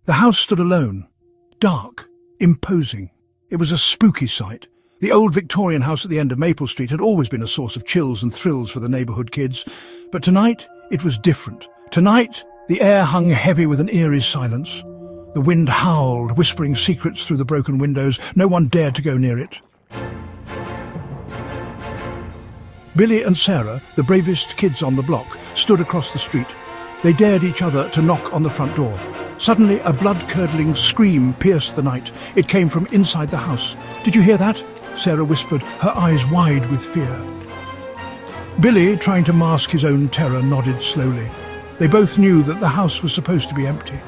The house stood alone, dark, imposing. It was a spooky sight. The old Victorian house at the end of Maple Street had always been a source of chills and thrills for the neighbourhood kids, but tonight it was different. Tonight, the air hung heavy with an eerie silence. The wind howled, whispering secrets through the broken windows. No one dared to go near it. Billy and Sarah, the bravest kids on the block, stood across the street. They dared each other to knock on the front door. Suddenly, a blood-curdling scream pierced the night. It came from inside the house. "Did you hear that?" Sarah whispered, her eyes wide with fear. Billy, trying to mask his own terror, nodded slowly. They both knew that the house was supposed to be empty.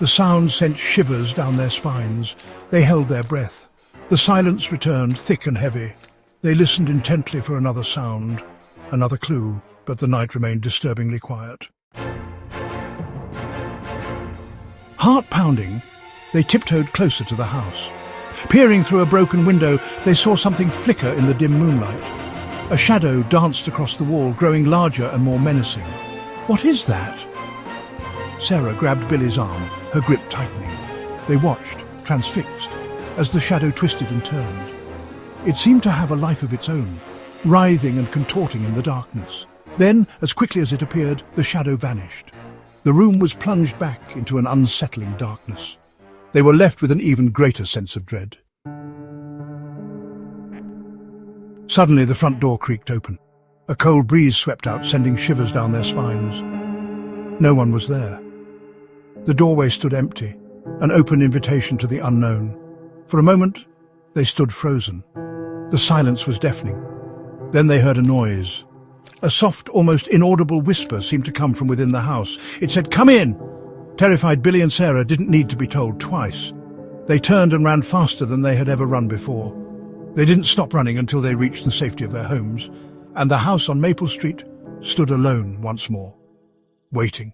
The sound sent shivers down their spines. They held their breath. The silence returned, thick and heavy. They listened intently for another sound, another clue, but the night remained disturbingly quiet. Heart-pounding, they tiptoed closer to the house. Peering through a broken window, they saw something flicker in the dim moonlight. A shadow danced across the wall, growing larger and more menacing. "What is that?" Sarah grabbed Billy's arm, her grip tightening. They watched, transfixed, as the shadow twisted and turned. It seemed to have a life of its own, writhing and contorting in the darkness. Then, as quickly as it appeared, the shadow vanished. The room was plunged back into an unsettling darkness. They were left with an even greater sense of dread. Suddenly, the front door creaked open. A cold breeze swept out, sending shivers down their spines. No one was there. The doorway stood empty, an open invitation to the unknown. For a moment, they stood frozen. The silence was deafening. Then they heard a noise. A soft, almost inaudible whisper seemed to come from within the house. It said, "Come in!" Terrified, Billy and Sarah didn't need to be told twice. They turned and ran faster than they had ever run before. They didn't stop running until they reached the safety of their homes, and the house on Maple Street stood alone once more, waiting.